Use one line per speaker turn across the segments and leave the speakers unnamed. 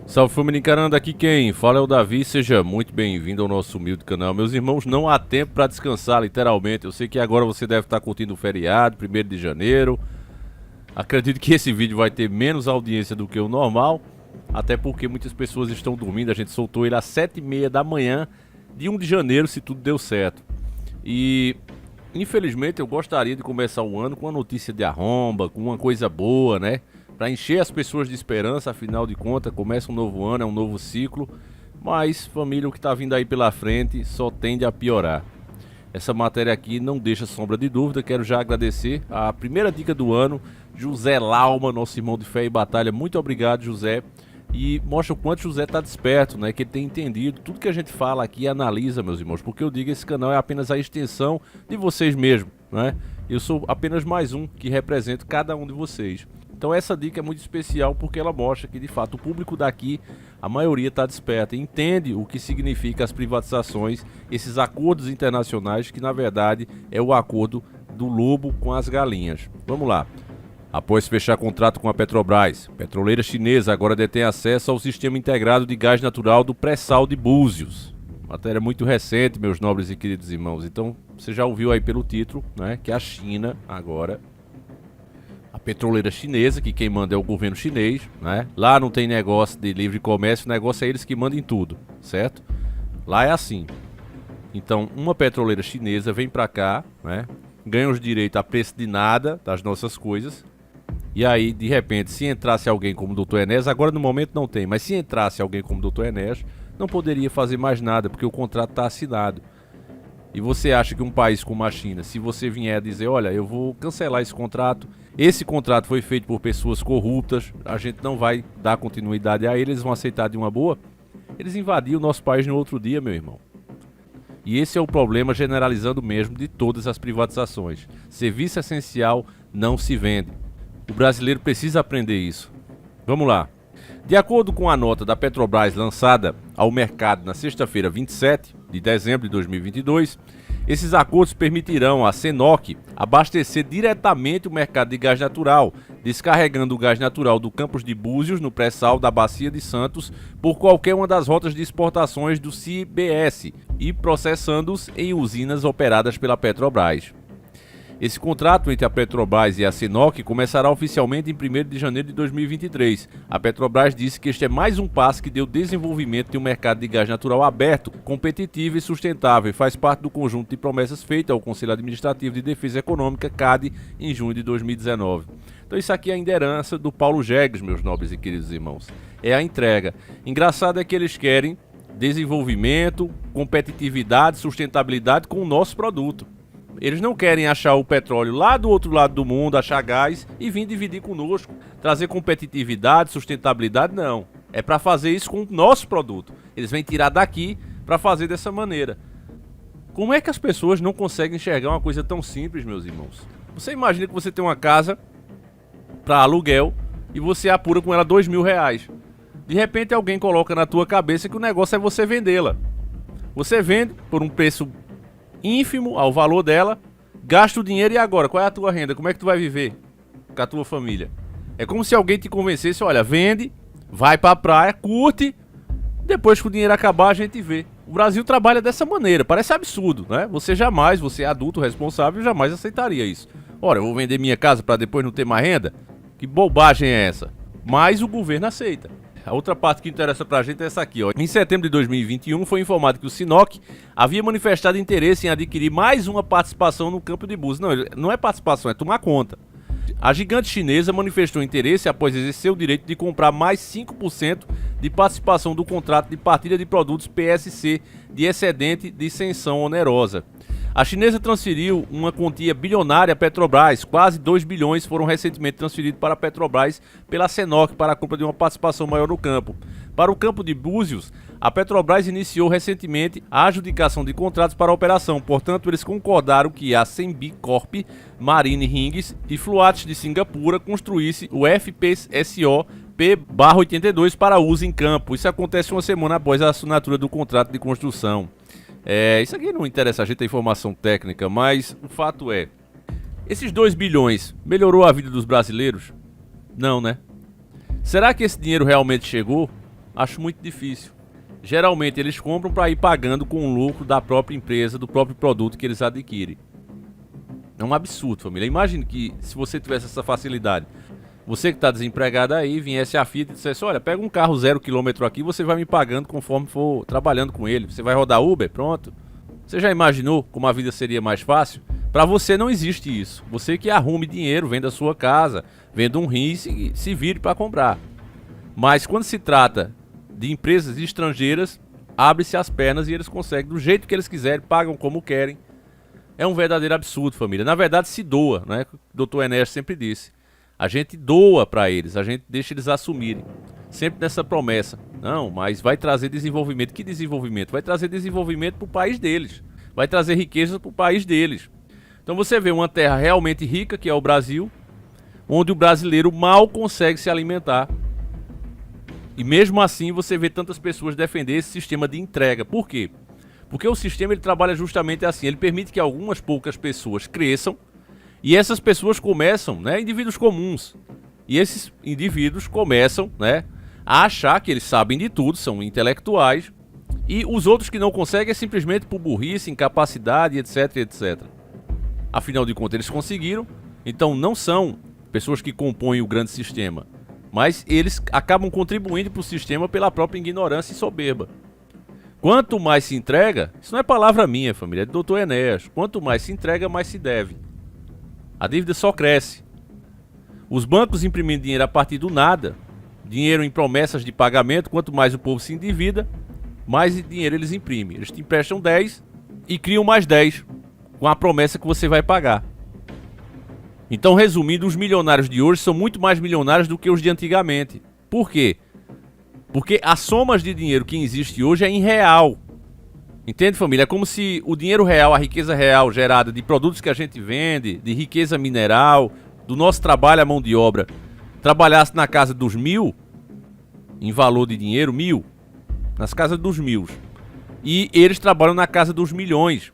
Salve família encarando, aqui quem fala é o Davi, seja muito bem-vindo ao nosso humilde canal. Meus irmãos, não há tempo para descansar, literalmente. Eu sei que agora você deve estar curtindo o feriado, 1º de janeiro. Acredito que esse vídeo vai ter menos audiência do que o normal, até porque muitas pessoas estão dormindo. A gente soltou ele às 7h30 da manhã de 1 de janeiro, se tudo deu certo. E infelizmente eu gostaria de começar o ano com uma notícia de arromba, com uma coisa boa, né? Para encher as pessoas de esperança, afinal de contas, começa um novo ano, é um novo ciclo. Mas, família, o que está vindo aí pela frente só tende a piorar. Essa matéria aqui não deixa sombra de dúvida. Quero já agradecer a primeira dica do ano, José Lauma, nosso irmão de fé e batalha. Muito obrigado, José. E mostra o quanto José está desperto, né? Que ele tem entendido tudo que a gente fala aqui e analisa, meus irmãos. Porque eu digo, esse canal é apenas a extensão de vocês mesmos, né? Eu sou apenas mais um que represento cada um de vocês. Então essa dica é muito especial porque ela mostra que de fato o público daqui, a maioria está desperta e entende o que significa as privatizações, esses acordos internacionais que na verdade é o acordo do lobo com as galinhas. Vamos lá. Após fechar contrato com a Petrobras, petroleira chinesa agora detém acesso ao sistema integrado de gás natural do pré-sal de Búzios. Matéria muito recente, meus nobres e queridos irmãos. Então você já ouviu aí pelo título, né, que a China agora... A petroleira chinesa, que quem manda é o governo chinês, né? Lá não tem negócio de livre comércio, o negócio é eles que mandam em tudo, certo? Lá é assim. Então, uma petroleira chinesa vem pra cá, né? Ganha os direitos a preço de nada das nossas coisas. E aí, de repente, se entrasse alguém como o Dr. Enéas, agora no momento não tem, mas se entrasse alguém como o Dr. Enéas, não poderia fazer mais nada, porque o contrato está assinado. E você acha que um país como a China, se você vier dizer, olha, eu vou cancelar esse contrato foi feito por pessoas corruptas, a gente não vai dar continuidade a eles vão aceitar de uma boa? Eles invadiram o nosso país no outro dia, meu irmão. E esse é o problema generalizando mesmo de todas as privatizações. Serviço essencial não se vende. O brasileiro precisa aprender isso. Vamos lá. De acordo com a nota da Petrobras lançada ao mercado na sexta-feira 27 de dezembro de 2022, esses acordos permitirão à CNOOC abastecer diretamente o mercado de gás natural, descarregando o gás natural do campus de Búzios, no pré-sal da Bacia de Santos, por qualquer uma das rotas de exportações do CBS e processando-os em usinas operadas pela Petrobras. Esse contrato entre a Petrobras e a CNOOC começará oficialmente em 1º de janeiro de 2023. A Petrobras disse que este é mais um passo que deu desenvolvimento de um mercado de gás natural aberto, competitivo e sustentável e faz parte do conjunto de promessas feitas ao Conselho Administrativo de Defesa Econômica, CADE, em junho de 2019. Então isso aqui é a herança do Paulo Jegues, meus nobres e queridos irmãos. É a entrega. Engraçado é que eles querem desenvolvimento, competitividade, sustentabilidade com o nosso produto. Eles não querem achar o petróleo lá do outro lado do mundo, achar gás e vir dividir conosco, trazer competitividade, sustentabilidade, não. É para fazer isso com o nosso produto. Eles vêm tirar daqui para fazer dessa maneira. Como é que as pessoas não conseguem enxergar uma coisa tão simples, meus irmãos? Você imagina que você tem uma casa para aluguel e você apura com ela R$2.000. De repente alguém coloca na tua cabeça que o negócio é você vendê-la. Você vende por um preço ínfimo ao valor dela, gasta o dinheiro e agora? Qual é a tua renda? Como é que tu vai viver com a tua família? É como se alguém te convencesse, olha, vende, vai pra praia, curte, depois que o dinheiro acabar a gente vê. O Brasil trabalha dessa maneira, parece absurdo, né? Você é adulto, responsável, jamais aceitaria isso. Ora, eu vou vender minha casa pra depois não ter mais renda? Que bobagem é essa? Mas o governo aceita. A outra parte que interessa pra gente é essa aqui, ó. Em setembro de 2021 foi informado que o CNOOC havia manifestado interesse em adquirir mais uma participação no campo de Búzios. Não é participação, é tomar conta. A gigante chinesa manifestou interesse após exercer o direito de comprar mais 5% de participação do contrato de partilha de produtos PSC de excedente de isenção onerosa. A chinesa transferiu uma quantia bilionária à Petrobras, quase 2 bilhões foram recentemente transferidos para a Petrobras pela CNOOC para a compra de uma participação maior no campo. Para o campo de Búzios, a Petrobras iniciou recentemente a adjudicação de contratos para a operação, portanto eles concordaram que a Sembcorp, Marine Rings e Fluats de Singapura construísse o FPSO P/82 para uso em campo. Isso acontece uma semana após a assinatura do contrato de construção. Isso aqui não interessa a gente, a informação técnica, mas o fato é, esses 2 bilhões melhorou a vida dos brasileiros? Não, né? Será que esse dinheiro realmente chegou? Acho muito difícil. Geralmente eles compram para ir pagando com o lucro da própria empresa, do próprio produto que eles adquirem. É um absurdo, família. Imagine que se você tivesse essa facilidade, você que está desempregado aí, viesse a Fiat e dissesse, olha, pega um carro 0 km aqui, você vai me pagando conforme for trabalhando com ele. Você vai rodar Uber, pronto. Você já imaginou como a vida seria mais fácil? Para você não existe isso. Você que arrume dinheiro, venda a sua casa, venda um rim e se vire para comprar. Mas quando se trata de empresas estrangeiras, abre-se as pernas e eles conseguem do jeito que eles quiserem, pagam como querem. É um verdadeiro absurdo, família. Na verdade se doa, né? O Dr. Enéas sempre disse. A gente doa para eles, a gente deixa eles assumirem. Sempre nessa promessa. Não, mas vai trazer desenvolvimento. Que desenvolvimento? Vai trazer desenvolvimento para o país deles. Vai trazer riqueza para o país deles. Então você vê uma terra realmente rica, que é o Brasil, onde o brasileiro mal consegue se alimentar. E mesmo assim você vê tantas pessoas defender esse sistema de entrega. Por quê? Porque o sistema ele trabalha justamente assim. Ele permite que algumas poucas pessoas cresçam. E essas pessoas começam, né, indivíduos comuns. E esses indivíduos começam, né, a achar que eles sabem de tudo, são intelectuais. E os outros que não conseguem é simplesmente por burrice, incapacidade, etc, etc. Afinal de contas eles conseguiram. Então não são pessoas que compõem o grande sistema. Mas eles acabam contribuindo para o sistema pela própria ignorância e soberba. Quanto mais se entrega, isso não é palavra minha, família, é do Dr. Enéas. Quanto mais se entrega, mais se deve. A dívida só cresce. Os bancos imprimindo dinheiro a partir do nada, dinheiro em promessas de pagamento, quanto mais o povo se endivida, mais dinheiro eles imprimem. Eles te emprestam 10 e criam mais 10 com a promessa que você vai pagar. Então, resumindo, os milionários de hoje são muito mais milionários do que os de antigamente. Por quê? Porque as somas de dinheiro que existe hoje é em real. Entende, família? É como se o dinheiro real, a riqueza real gerada de produtos que a gente vende, de riqueza mineral, do nosso trabalho, a mão de obra, trabalhasse na casa dos 1.000, em valor de dinheiro, 1.000, nas casas dos 1.000. E eles trabalham na casa dos milhões.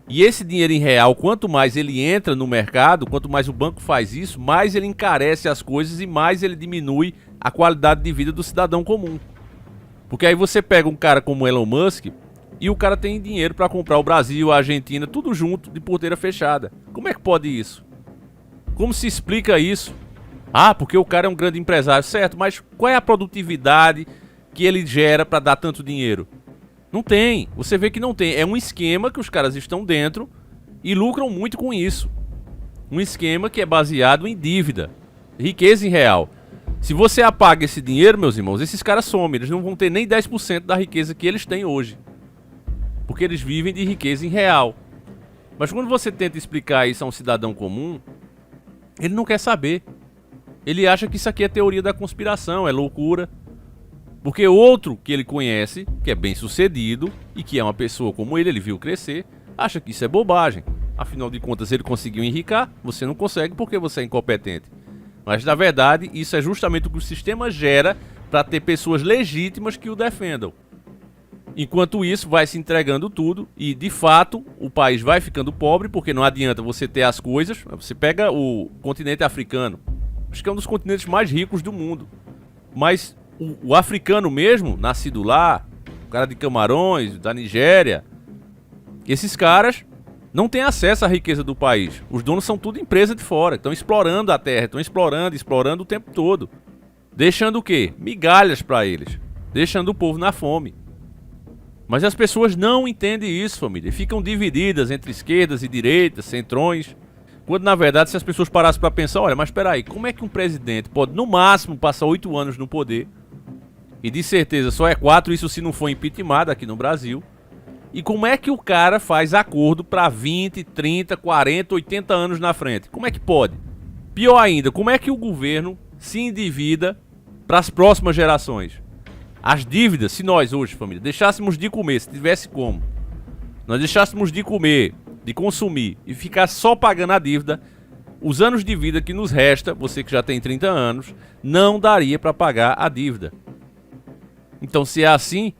E esse dinheiro em real, quanto mais ele entra no mercado, quanto mais o banco faz isso, mais ele encarece as coisas e mais ele diminui a qualidade de vida do cidadão comum. Porque aí você pega um cara como Elon Musk e o cara tem dinheiro para comprar o Brasil, a Argentina, tudo junto, de porteira fechada. Como é que pode isso? Como se explica isso? Ah, porque o cara é um grande empresário, certo, mas qual é a produtividade que ele gera para dar tanto dinheiro? Não tem, você vê que não tem. É um esquema que os caras estão dentro e lucram muito com isso. Um esquema que é baseado em dívida, riqueza em real. Se você apaga esse dinheiro, meus irmãos, esses caras somem. Eles não vão ter nem 10% da riqueza que eles têm hoje. Porque eles vivem de riqueza em real. Mas quando você tenta explicar isso a um cidadão comum, ele não quer saber. Ele acha que isso aqui é teoria da conspiração, é loucura. Porque outro que ele conhece, que é bem sucedido e que é uma pessoa como ele viu crescer, acha que isso é bobagem. Afinal de contas, ele conseguiu enricar, você não consegue porque você é incompetente. Mas na verdade, isso é justamente o que o sistema gera para ter pessoas legítimas que o defendam. Enquanto isso, vai se entregando tudo e, de fato, o país vai ficando pobre porque não adianta você ter as coisas. Você pega o continente africano, acho que é um dos continentes mais ricos do mundo. Mas o africano mesmo, nascido lá, o cara de Camarões, da Nigéria, esses caras não têm acesso à riqueza do país. Os donos são tudo empresa de fora, estão explorando a terra, estão explorando o tempo todo. Deixando o quê? Migalhas para eles, deixando o povo na fome. Mas as pessoas não entendem isso, família. Ficam divididas entre esquerdas e direitas, centrões. Quando na verdade, se as pessoas parassem para pensar, olha, mas espera aí, como é que um presidente pode no máximo passar 8 anos no poder? E de certeza só é 4, isso se não for impeachment aqui no Brasil. E como é que o cara faz acordo para 20, 30, 40, 80 anos na frente? Como é que pode? Pior ainda, como é que o governo se endivida para as próximas gerações? As dívidas, se nós hoje, família, deixássemos de comer, se tivesse como, nós deixássemos de comer, de consumir e ficar só pagando a dívida, os anos de vida que nos resta, você que já tem 30 anos, não daria para pagar a dívida. Então, se é assim,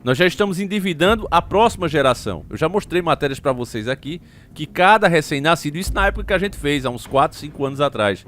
nós já estamos endividando a próxima geração. Eu já mostrei matérias para vocês aqui que cada recém-nascido, isso na época que a gente fez, há uns 4, 5 anos atrás,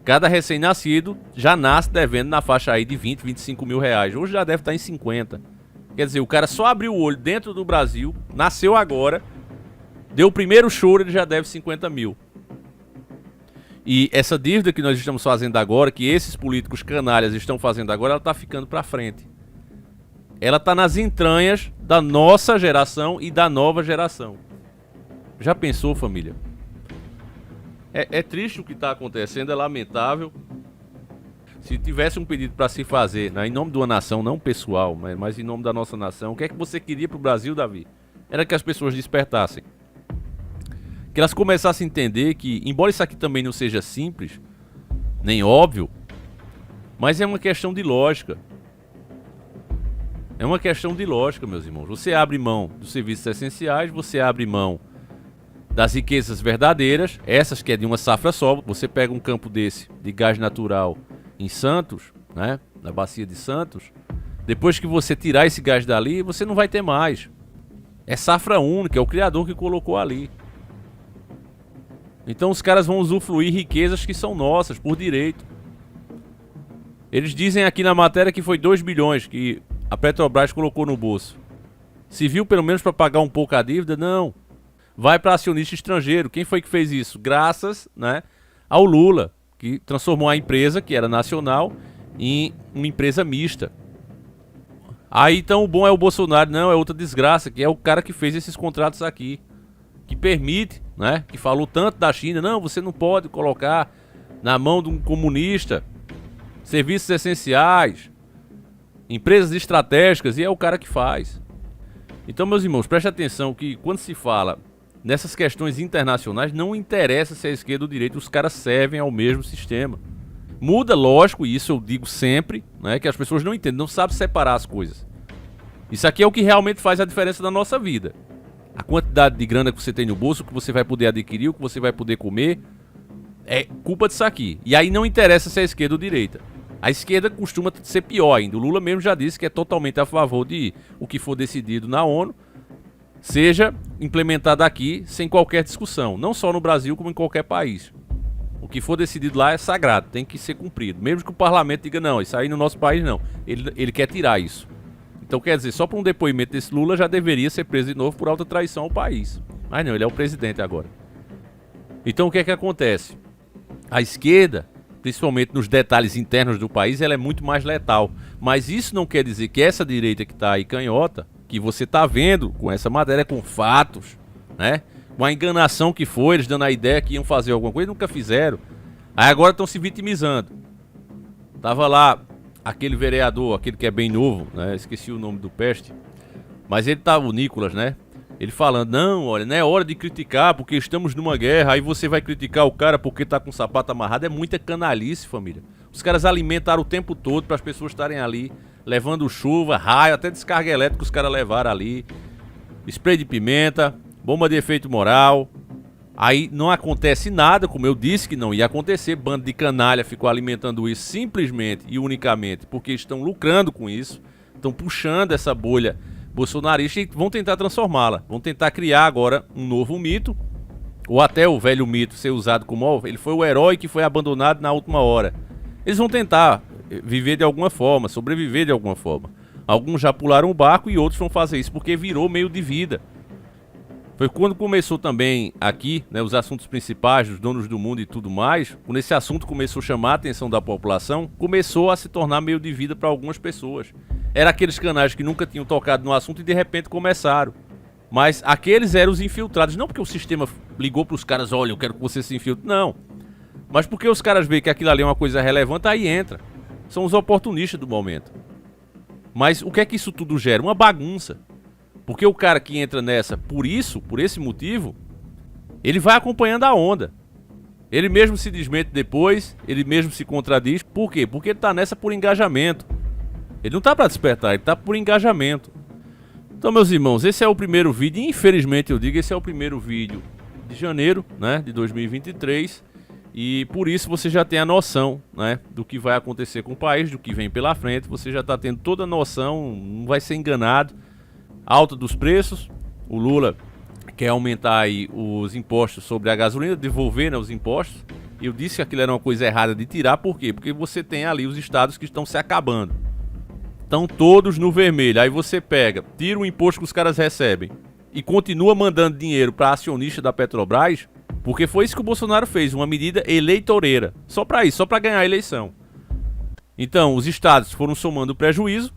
Cada recém-nascido já nasce devendo na faixa aí de 20, 25 mil reais. Hoje já deve estar em 50. Quer dizer, o cara só abriu o olho dentro do Brasil, nasceu agora, deu o primeiro choro, ele já deve 50 mil. E essa dívida que nós estamos fazendo agora, que esses políticos canalhas estão fazendo agora, ela está ficando para frente. Ela está nas entranhas da nossa geração e da nova geração. Já pensou, família? É triste o que está acontecendo, é lamentável. Se tivesse um pedido para se fazer, né, em nome de uma nação, não pessoal, mas em nome da nossa nação, o que é que você queria para o Brasil, Davi? Era que as pessoas despertassem. Que elas começassem a entender que, embora isso aqui também não seja simples, nem óbvio, mas é uma questão de lógica. É uma questão de lógica, meus irmãos. Você abre mão dos serviços essenciais, você abre mão das riquezas verdadeiras, essas que é de uma safra só. Você pega um campo desse, de gás natural, em Santos, né, na bacia de Santos, depois que você tirar esse gás dali, você não vai ter mais. É safra única, é o Criador que colocou ali. Então os caras vão usufruir riquezas que são nossas, por direito. Eles dizem aqui na matéria que foi 2 bilhões que a Petrobras colocou no bolso. Se viu pelo menos para pagar um pouco a dívida? Não. Vai para acionista estrangeiro. Quem foi que fez isso? Graças, né, ao Lula, que transformou a empresa, que era nacional, em uma empresa mista. Aí então o bom é o Bolsonaro. Não, é outra desgraça, que é o cara que fez esses contratos aqui, que permite, né, que falou tanto da China. Não, você não pode colocar na mão de um comunista serviços essenciais, empresas estratégicas, e é o cara que faz. Então, meus irmãos, preste atenção que quando se fala nessas questões internacionais, não interessa se é esquerda ou direita, os caras servem ao mesmo sistema. Muda, lógico, e isso eu digo sempre, né, que as pessoas não entendem, não sabem separar as coisas. Isso aqui é o que realmente faz a diferença na nossa vida. A quantidade de grana que você tem no bolso, o que você vai poder adquirir, o que você vai poder comer, é culpa disso aqui. E aí não interessa se é esquerda ou direita. A esquerda costuma ser pior ainda. O Lula mesmo já disse que é totalmente a favor de o que for decidido na ONU seja implementado aqui sem qualquer discussão. Não só no Brasil, como em qualquer país. O que for decidido lá é sagrado, tem que ser cumprido. Mesmo que o parlamento diga, não, isso aí no nosso país não. Ele quer tirar isso. Então quer dizer, só por um depoimento desse Lula já deveria ser preso de novo por alta traição ao país. Mas não, ele é o presidente agora. Então o que é que acontece? A esquerda, principalmente nos detalhes internos do país, ela é muito mais letal. Mas isso não quer dizer que essa direita que está aí canhota, que você está vendo com essa matéria, com fatos, né, com a enganação que foi, eles dando a ideia que iam fazer alguma coisa, nunca fizeram. Aí agora estão se vitimizando. Tava lá aquele vereador, aquele que é bem novo, né, esqueci o nome do peste, mas ele tava, o Nicolas, né, ele falando, não, olha, não é hora de criticar porque estamos numa guerra, aí você vai criticar o cara porque tá com o sapato amarrado. É muita canalice, família. Os caras alimentaram o tempo todo para as pessoas estarem ali, levando chuva, raio, até descarga elétrica os caras levaram ali, spray de pimenta, bomba de efeito moral. Aí não acontece nada, como eu disse que não ia acontecer. Bando de canalha ficou alimentando isso simplesmente e unicamente porque estão lucrando com isso, estão puxando essa bolha bolsonarista e vão tentar transformá-la. Vão tentar criar agora um novo mito, ou até o velho mito ser usado como ele foi o herói que foi abandonado na última hora. Eles vão tentar viver de alguma forma, sobreviver de alguma forma. Alguns já pularam o barco e outros vão fazer isso porque virou meio de vida. Foi quando começou também aqui, né, os assuntos principais dos donos do mundo e tudo mais. Quando esse assunto começou a chamar a atenção da população, começou a se tornar meio de vida para algumas pessoas. Era aqueles canais que nunca tinham tocado no assunto e de repente começaram. Mas aqueles eram os infiltrados. Não porque o sistema ligou para os caras, olha, eu quero que você se infiltre. Não. Mas porque os caras veem que aquilo ali é uma coisa relevante, aí entra. São os oportunistas do momento. Mas o que é que isso tudo gera? Uma bagunça. Porque o cara que entra nessa por isso, por esse motivo, ele vai acompanhando a onda. Ele mesmo se desmente depois, ele mesmo se contradiz. Por quê? Porque ele tá nessa por engajamento. Ele não tá para despertar, ele tá por engajamento. Então, meus irmãos, esse é o primeiro vídeo. Infelizmente, eu digo, esse é o primeiro vídeo de janeiro, né, de 2023. E por isso você já tem a noção, né, do que vai acontecer com o país, do que vem pela frente. Você já tá tendo toda a noção, não vai ser enganado. Alta dos preços. O Lula quer aumentar aí os impostos sobre a gasolina, devolver, né, os impostos. Eu disse que aquilo era uma coisa errada de tirar, por quê? Porque você tem ali os estados que estão se acabando. Estão todos no vermelho. Aí você pega, tira o imposto que os caras recebem e continua mandando dinheiro para acionista da Petrobras, porque foi isso que o Bolsonaro fez, uma medida eleitoreira. Só para isso, só para ganhar a eleição. Então, os estados foram somando prejuízo.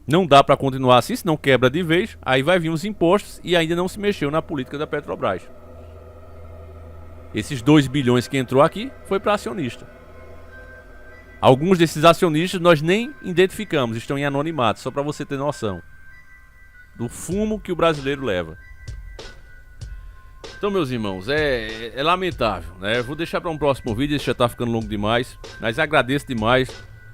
Não dá para continuar assim, senão quebra de vez. Aí vai vir os impostos e ainda não se mexeu na política da Petrobras. Esses 2 bilhões que entrou aqui foi para acionista. Alguns desses acionistas nós nem identificamos, estão em anonimato, só para você ter noção do fumo que o brasileiro leva. Então, meus irmãos, é lamentável, né? Vou deixar para um próximo vídeo, esse já tá ficando longo demais. Mas agradeço demais,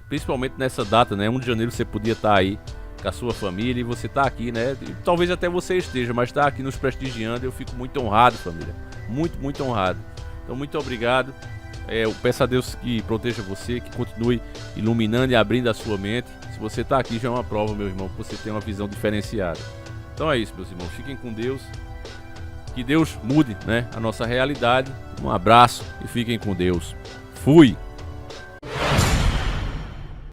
principalmente nessa data, né? 1 de janeiro você podia estar aí com a sua família e você tá aqui, né? E talvez até você esteja, mas tá aqui nos prestigiando. Eu fico muito honrado, família. Muito, muito honrado. Então, muito obrigado. Eu peço a Deus que proteja você, que continue iluminando e abrindo a sua mente. Se você tá aqui já é uma prova, meu irmão, que você tem uma visão diferenciada. Então é isso, meus irmãos. Fiquem com Deus. Que Deus mude, né, a nossa realidade. Um abraço e fiquem com Deus. Fui!